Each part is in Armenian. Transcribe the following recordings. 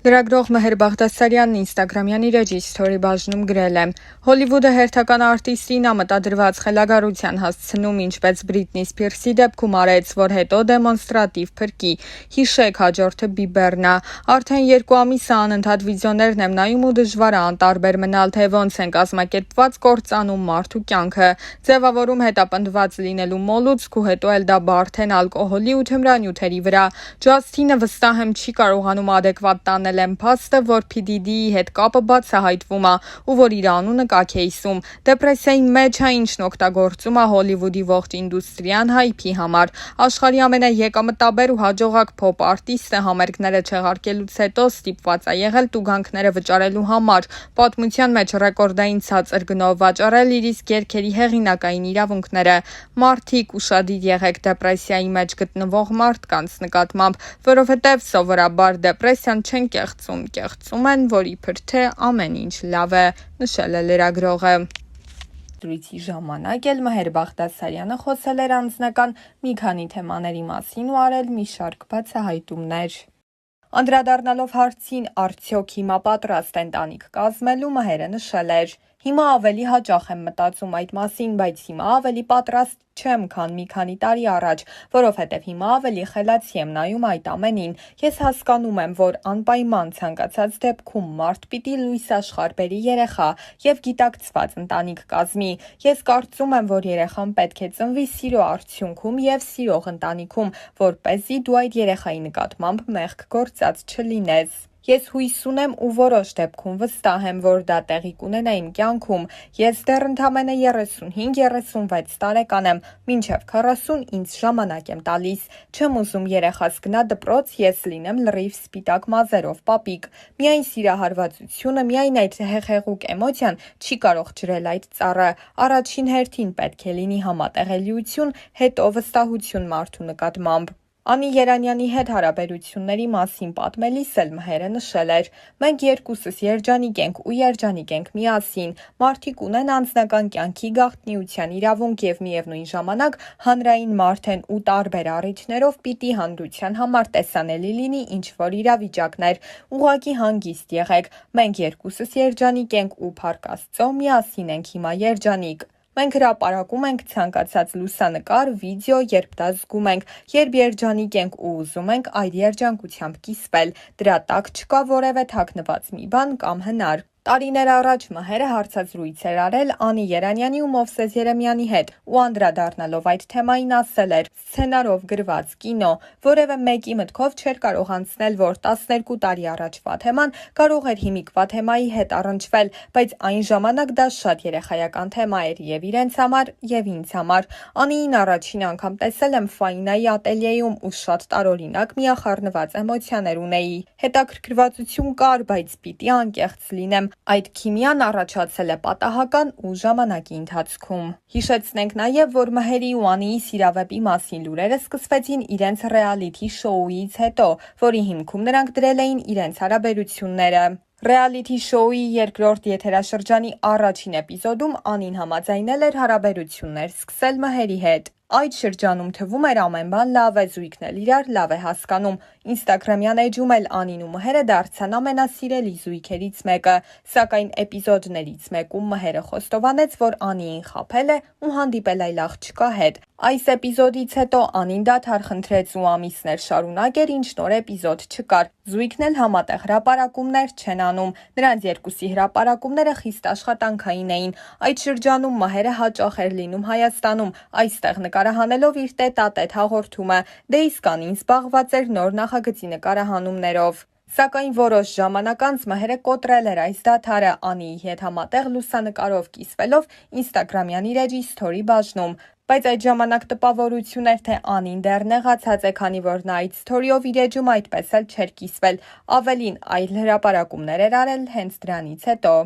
Լրագրող Մհեր Բաղդասարյանն ինստագրամյան իր էջի սթորի բաժնում գրել է. Հոլիվուդը հերթական արտիստին ամտադրված խելագարության հասցնում, ինչպես Բրիտնի Սփիրսի դեպքում արեց, որ հետո դեմոնստրատիվ փրկի։ Հիշեք, հաջորդը Բիբերն է։ Արդեն 2 ամիս է անընդհատ վիդեոներն եմ նայում ու դժվար է անտարբեր մնալ, թե ոնց են կազմակերպված կործանում մարդու կյանքը, ձևավորում հետապնդված լինելու մոլուցք ու հետո էլ դա բարդեն ալկոհոլի ու թմրանյութերի վրա։ Ջասթինը վստահ եմ չի կարողանում adekvat տանել փաստը, որ PDD-ի հետ կապը բացահայտվում է ու որ իր անունը կաքեյսում։ Դեպրեսիայի մեջ է, ինչն օգտագործում է Հոլիվուդի ողջ ինդուստրիան հայփի համար։ Աշխարհի ամենաեկամտաբեր ու հաջողակ փոփ արտիստը համերգները չեղարկելուց հետո ստիպված է եղել տուգանքները վճարելու համար, պատմության մեջ ռեկորդային ցածր գնով վաճառել իր իսկ երգերի հեղինակային իրավունքները։ Մարդիկ, ուշադիր եղեք դեպրեսիայի մեջ գտնվող մարդկանց նկատմամբ, որովհետև սովորաբար դեպրեսիան չեն կեղծում են, որ իբր թե ամեն ինչ լավ է, նշել է լրագրողը։ Զրույցի ժամանակ էլ Մհեր Բաղդասարյանը խոսել էր անձնական մի քանի թեմաների մասին ու արել մի շարք բացահայտումներ։ Անդրադառնալով հարցին, արդյոք հիմա պատրաստ են տանիք կազմելու, Մհերը նշել էր. Հիմա ավելի հաճախ եմ մտածում այդ մասին, բայց հիմա ավելի պատրաստ չեմ, քան մի քանի տարի առաջ, որովհետև հիմա ավելի խելացի եմ նայում այդ ամենին։ Ես հասկանում եմ, որ անպայման ցանկացած դեպքում մարդ պիտի լույս աշխարհ բերի երեխա եւ գիտակցված ընտանիք կազմի։ Ես կարծում եմ, որ երեխան պետք է ծնվի սիրո արդյունքում եւ սիրող ընտանիքում, որպեսզի դու այդ երեխայի նկատմամբ մեղք գործած չլինես։ Ես հույս ունեմ ու որոշ դեպքում վստահ եմ, որ դա տեղի կունենա իմ կյանքում։ Ես դեռ ընդամենը 35-36 տարեկան եմ, մինչև 40 ինձ ժամանակ եմ տալիս։ Չեմ ուզում երեխաս գնա դպրոց, ես լինեմ լրիվ սպիտակ մազերով պապիկ։ Միայն սիրահարվածությունը, միայն այդ հեղեղուկ էմոցիան չի կարող ջրել այդ ծառը։ Առաջին հերթին պետք է լինի համատեղելիություն, հետո վստահություն մարդու նկատմամբ։ Անի Երանյանի հետ հարաբերությունների մասին պատմելիս էլ Մհերը նշել էր. Մենք երկուսս երջանիկ ենք ու երջանիկ ենք միասին։ Մարդիկ ունեն անձնական կյանքի գաղտնիության իրավունք եւ միևնույն ժամանակ հանրային մարդ են ու տարբեր առիթներով պիտի հանրության համար տեսանելի լինի ինչ-որ իրավիճակներ։ Ուղղակի հանգիստ եղեք։ Մենք երկուսս երջանիկ ենք ու փառք Աստծո միասին ենք հիմա երջանիկ։ Մենք հրապարակում ենք ցանկացած լուսանկար, վիդեո, երբ դա զգում ենք, երբ երջանիկ ենք ու ուզում ենք այդ երջանկությամբ կիսվել։ Դրա տակ չկա որևէ թաքնված մի բան կամ հնար։ Տարիներ առաջ Մհերը հարցազրույց էր արել Անի Երանյանի ու Մովսես Երեմյանի հետ ու անդրադառնալով այդ թեմային ասել էր. սցենարով գրված կինո, որևէ մեկի մտքով չէր կարող անցնել, որ 12 տարի առաջվա թեման կարող էր հիմիկվա թեմայի հետ առնչվել, բայց այն ժամանակ դա շատ երեխայական թեմա էր եւ իրենց համար եւ ինձ համար։ Անիին առաջին անգամ տեսել եմ Ֆայնայի ատելյեում ու շատ տարօրինակ միախառնված էմոցիաներ ունեի։ Հետաքրքրվածություն կար, բայց պիտի անկեղծ լինեմ։ Այդ քիմիան առաջացել է պատահական ու ժամանակի ընթացքում։ Հիշեցնենք նաև, որ Մհերի ու Անիի սիրավեպի մասին լուրերը սկսվեցին իրենց ռեալիթի շոուից հետո, որի հիմքում նրանք դրել էին իրենց հարաբերությունները։ Ռեալիթի շոուի երկրորդ եթերաշրջանի առաջին էպիզոդում Անին համաձայնել էր հարաբերություններ սկսել Մհերի հետ։ Այդ շրջանում թվում էր ամեն բան լավ է, զույգն էլ իրար լավ է հասկանում։ Ինստագրամյան էջում էլ Անին ու Մհերը դարձան ամենասիրելի զույգերից մեկը, սակայն էպիզոդներից մեկում Մհերը խոստովանեց, որ Անիին խաբել է ու հանդիպել այլ աղջկա հետ։ Այս էպիզոդից հետո Անին դադար խնդրեց ու ամիսներ շարունակ էր, ինչ նոր էպիզոդ չկար։ Զույգն էլ համատեղ հրապարակումներ չեն անում։ Նրանց երկուսի հրապարակումները խիստ աշխատանքային էին։ Այդ շրջանում Մհերը հաճախ էր լինում Հայաստանում, այստեղ նկարահանելով իր տետ-ա-տետ հաղորդումը, դե իսկ Անին զբաղված էր նոր նախագծի նկարահանումներով։ Սակայն որոշ ժամանակ անց Մհերը կոտրել էր այս դադարը Անիի հետ համատեղ լուսանկարով կիսվելով ինստագրամյան իր էջի սթորի բաժնում։ Բայց այդ ժամանակ տպավորություն էր, թե Անին դեռ նեղացած է, քանի որ նա այդ սթորիով իր էջում այդպես էլ չէր կիսվել։ Ավելին, այլ հրապարակումներ էր արել հենց դրանից հետո։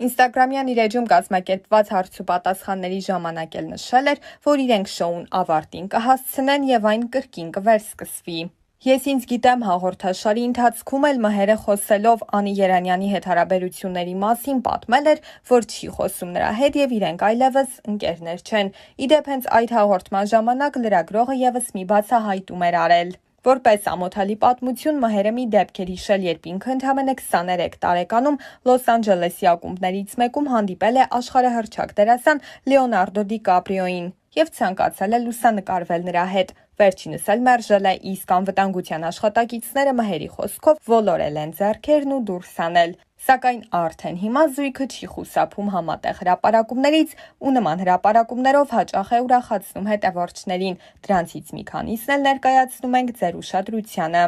Ինստագրամյան իր էջում կազմակերպված հարց ու պատասխանների ժամանակ էլ նշել էր, որ իրենք շոուն ավարտին կհասցնեն եւ այն կրկին կվերսկսվի։ Ես ինձ գիտեմ հաղորդաշարի ընթացքում էլ Մհերը խոսելով Անի Երանյանի հետ հարաբերությունների մասին պատմել էր, որ չի խոսում նրա հետ եւ իրենք այլևս ընկերներ չեն։ Իդեպ հենց այդ հաղորդման ժամանակ լրագրողը եւս մի բացահայտում էր արել։ Որպես ամոթալի պատմություն մհերը մի դեպք էր հիշել, երբ ինքը ընդամենը 23 տարեկանում Լոս Անջելեսի ակումբներից մեկում հանդիպել է աշխարհահռչակ դերասան Լեոնարդո Դի Կապրիոին և ցանկացել է լուսանկարվել նրա հետ։ Վերջինս էլ մերժել է, իսկ անվտանգության աշխատակիցները մհերի խոսքով ոլորել են ձեռքերն ու դուրս հանել։ Սակայն արդեն հիմա զույգը չի խուսափում համատեղ հրապարակումներից ու նման հրապարակումներով հաճախ է ուրախացնում հետևորդներին։ Դրանցից մի քանիսն էլ ներկայացնում ենք ձեր ուշադրությանը։